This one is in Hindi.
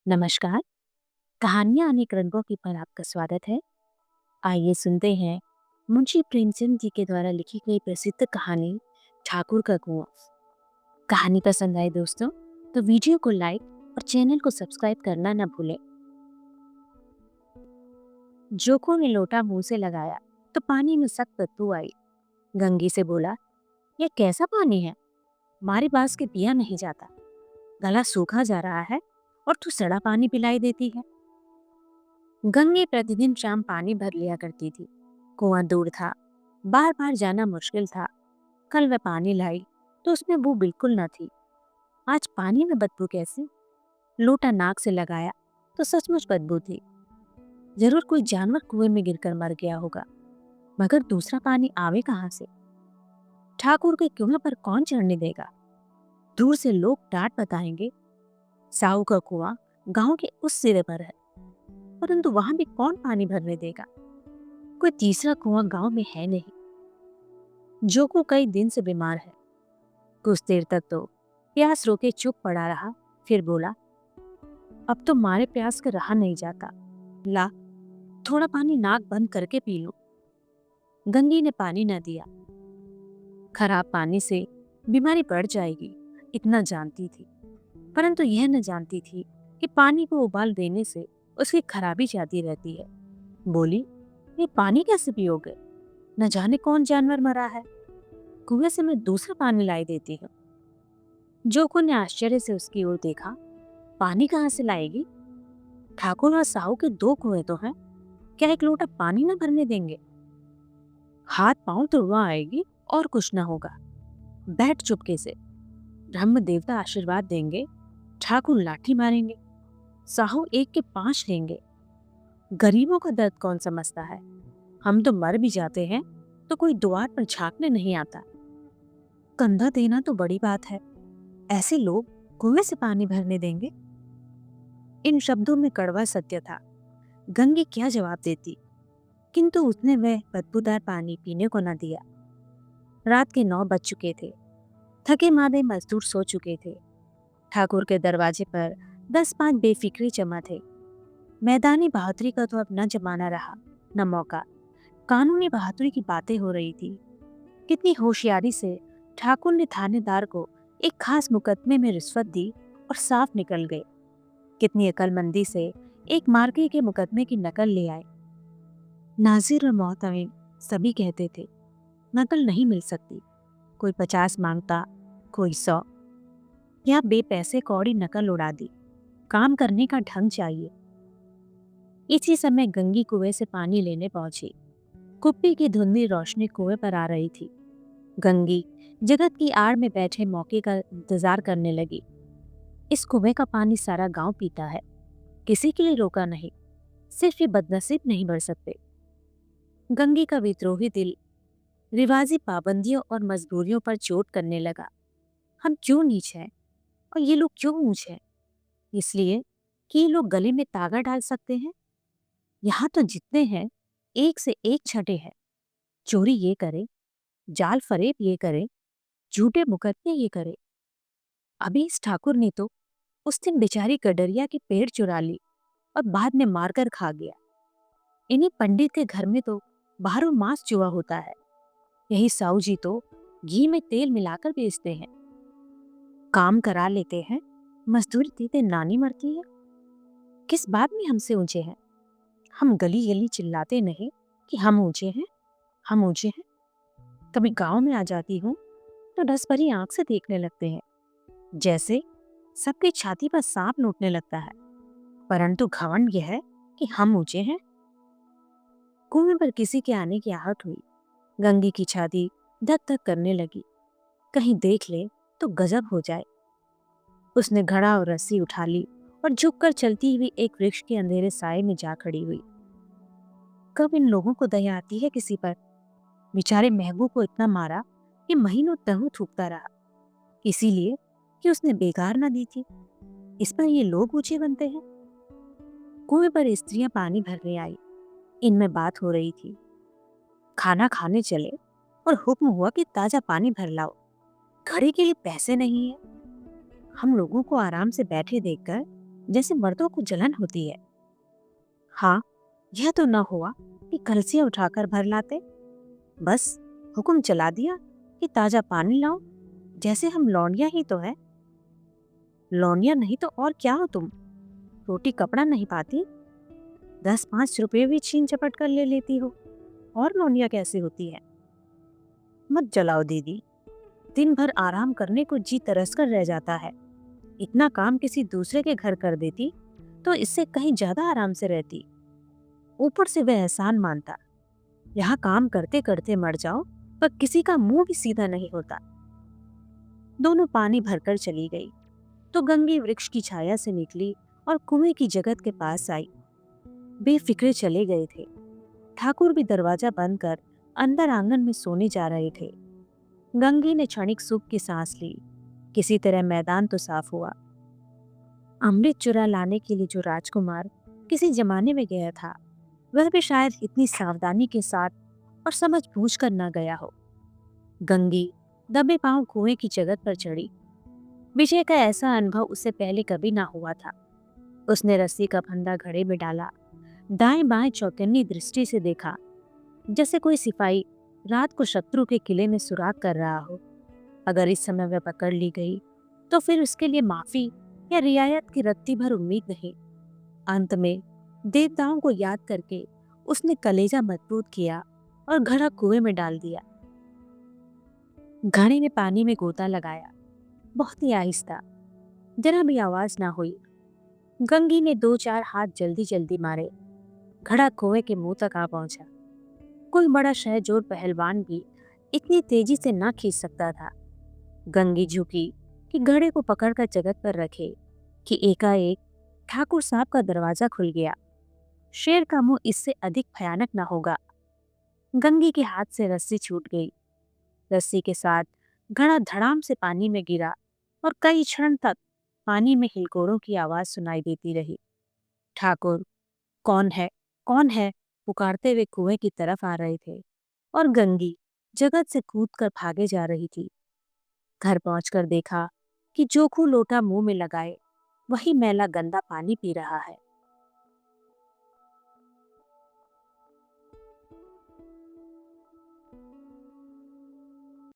नमस्कार। कहानियाँ अनेक रंगों की पर आपका स्वागत है। आइए सुनते हैं मुंशी प्रेमचंद जी के द्वारा लिखी गई प्रसिद्ध कहानी ठाकुर का कुआं। कहानी पसंद आए दोस्तों तो वीडियो को लाइक और चैनल को सब्सक्राइब करना न भूलें। जोको ने लोटा मुंह से लगाया तो पानी में सख्त बदबू आई। गंगी से बोला, यह कैसा पानी है? हमारे पास के पिया नहीं जाता। गला सूखा जा रहा है और तू सड़ा पानी पिलाई देती है। गंगे प्रतिदिन शाम पानी भर लिया करती थी। कुआं दूर था, बार बार जाना मुश्किल था। कल वह पानी लाई तो उसमें बू बिल्कुल न थी। आज पानी में बदबू कैसे? लोटा नाक से लगाया तो सचमुच बदबू थी। जरूर कोई जानवर कुएं में गिरकर मर गया होगा, मगर दूसरा पानी आवे कहाँ से? ठाकुर के कुएं पर कौन चढ़ने देगा? दूर से लोग डांट बताएंगे। साहू का कुआं गांव के उस सिरे पर है, परंतु वहां भी कौन पानी भरने देगा? कोई तीसरा कुआं गांव में है नहीं। जोकू कई दिन से बीमार है। कुछ देर तक तो प्यास रोके चुप पड़ा रहा, फिर बोला, अब तो मारे प्यास का रहा नहीं जाता। ला, थोड़ा पानी नाक बंद करके पी लो। गंगी ने पानी न दिया। खराब पानी से बीमारी बढ़ जाएगी, इतना जानती थी, परंतु यह न जानती थी कि पानी को उबाल देने से उसकी खराबी जाती रहती है। बोली, ये पानी कैसे पियोगे? न जाने कौन जानवर मरा है। कुएं से मैं दूसरा पानी लाई देती हूँ। जोको ने आश्चर्य से उसकी ओर देखा। पानी कहाँ से लाएगी? ठाकुर और साहू के दो कुएं तो हैं, क्या एक लोटा पानी न भरने देंगे? हाथ पांव तुड़वा आएगी और कुछ न होगा। बैठ चुपके से। ब्रह्म देवता आशीर्वाद देंगे, ठाकुर लाठी मारेंगे, साहू एक के 5 लेंगे। गरीबों का दर्द कौन समझता है? हम तो मर भी जाते हैं तो कोई द्वार पर झांकने नहीं आता। कंधा देना तो बड़ी बात है, ऐसे लोग कुएं से पानी भरने देंगे? इन शब्दों में कड़वा सत्य था। गंगी क्या जवाब देती, किंतु उसने वह बदबूदार पानी पीने को न दिया। रात के 9 बज चुके थे। थके मादे मजदूर सो चुके थे। ठाकुर के दरवाजे पर 10-5 बेफिक्री जमा थे। मैदानी बहादुरी का तो अब न जमाना रहा, न मौका। कानूनी बहादुरी की बातें हो रही थी। कितनी होशियारी से ठाकुर ने थानेदार को एक खास मुकदमे में रिश्वत दी और साफ निकल गए। कितनी अकलमंदी से एक मार्के के मुकदमे की नकल ले आए। नाजिर और मोहतमिम सभी कहते थे, नकल नहीं मिल सकती। कोई 50 मांगता, कोई 100। या बेपैसे कौड़ी नकल उड़ा दी। काम करने का ढंग चाहिए। इसी समय गंगी कुएं से पानी लेने पहुंची। कुप्पी की धुंधली रोशनी कुएं पर आ रही थी। गंगी जगत की आड़ में बैठे मौके का इंतजार करने लगी। इस कुएं का पानी सारा गांव पीता है, किसी के लिए रोका नहीं। सिर्फ ये बदनसीब नहीं बढ़ सकते। गंगी का विद्रोही दिल रिवाजी पाबंदियों और मजबूरियों पर चोट करने लगा। हम क्यों नीच हैं और ये लोग क्यों ऊंच हैं? इसलिए कि ये लोग गले में तागा डाल सकते हैं। यहाँ तो जितने हैं एक से एक छठे हैं। चोरी ये करे, जाल फरेब ये करे, झूठे मुकदमे ये करे। अभी इस ठाकुर ने तो उस दिन बेचारी गडरिया की पेड़ चुरा ली और बाद में मारकर खा गया। इन्हीं पंडित के घर में तो बाहरों मांस चुआ होता है। यही साहू जी तो घी में तेल मिलाकर बेचते हैं। काम करा लेते हैं, मजदूरी देते नानी मरती है। किस बात में हमसे ऊंचे हैं? हम गली गली चिल्लाते नहीं कि हम ऊंचे हैं, हम ऊंचे हैं। कभी गांव में आ जाती हूँ तो रस भरी आंख से देखने लगते हैं, जैसे सबकी छाती पर सांप नोटने लगता है। परंतु घमंड यह है कि हम ऊंचे हैं। कुएं पर किसी के आने की आहट हुई। गंगी की छाती धक धक करने लगी। कहीं देख ले तो गजब हो जाए। उसने घड़ा और रस्सी उठा ली और झुककर चलती हुई एक वृक्ष के अंधेरे साए में जा खड़ी हुई। कब इन लोगों को दया आती है किसी पर? बेचारे महबूब को इतना मारा कि महीनों तहु थूकता रहा, इसीलिए कि उसने बेकार ना दी थी। इस पर ये लोग ऊंचे बनते हैं। कुएं पर स्त्रियां पानी भरने आई। इनमें बात हो रही थी। खाना खाने चले और हुक्म हुआ कि ताजा पानी भर लाओ। घड़ी के लिए पैसे नहीं है। हम लोगों को आराम से बैठे देखकर जैसे मर्दों को जलन होती है। हाँ, यह तो न हुआ कि कलसियां उठाकर भर लाते। बस हुक्म चला दिया कि ताजा पानी लाओ, जैसे हम लौंडिया ही तो है। लौंडिया नहीं तो और क्या हो तुम? रोटी कपड़ा नहीं पाती, 10-5 रुपए भी छीन झपट कर ले लेती हो, और लौंडिया कैसे होती है? मत जलाओ दीदी, दिन भर आराम करने को जी तरस कर रह जाता है। इतना काम किसी दूसरे के घर कर देती तो इससे कहीं ज्यादा आराम से रहती। ऊपर से वह एहसान मानता। यहाँ काम करते करते मर जाओ, पर किसी का मुंह भी सीधा नहीं होता। दोनों पानी भरकर चली गई तो गंगी वृक्ष की छाया से निकली और कुएं की जगत के पास आई। बेफिक्रे चले गए थे। ठाकुर भी दरवाजा बंद कर अंदर आंगन में सोने जा रहे थे। गंगी ने क्षणिक सुख की सांस ली। किसी तरह मैदान तो साफ हुआ। अमृत चुरा लाने के लिए जो राजकुमार किसी जमाने में गया था, वह भी शायद इतनी सावधानी के साथ और समझ बूझ कर न गया हो। गंगी दबे पांव कुएं की जगत पर चढ़ी। विजय का ऐसा अनुभव उससे पहले कभी ना हुआ था। उसने रस्सी का फंदा घड़े में डाला, दाएं बाएं चौकन्नी दृष्टि से देखा, जैसे कोई सिपाही रात को शत्रु के किले में सुराग कर रहा हो। अगर इस समय वह पकड़ ली गई तो फिर उसके लिए माफी या रियायत की रत्ती भर उम्मीद नहीं। अंत में देवताओं को याद करके उसने कलेजा मजबूत किया और घड़ा कुएं में डाल दिया। घड़े ने पानी में गोता लगाया, बहुत ही आहिस्ता, जरा भी आवाज ना हुई। गंगी ने 2-4 हाथ जल्दी जल्दी मारे। घड़ा कुएं के मुंह तक आ पहुंचा। कोई बड़ा शहजोर पहलवान भी इतनी तेजी से ना खींच सकता था। गंगी झुकी कि घड़े को पकड़कर जगत पर रखे कि एकाएक ठाकुर साहब का दरवाजा खुल गया। शेर का मुंह इससे अधिक भयानक ना होगा। गंगी के हाथ से रस्सी छूट गई। रस्सी के साथ घड़ा धड़ाम से पानी में गिरा और कई क्षण तक पानी में हिलकोरों की आवाज सुनाई देती रही। ठाकुर, कौन है, कौन है, पुकारते हुए कुएं की तरफ आ रहे थे और गंगी जगत से कूदकर भागे जा रही थी। घर पहुंचकर देखा कि जोखू लोटा मुंह में लगाए वही मैला गंदा पानी पी रहा है।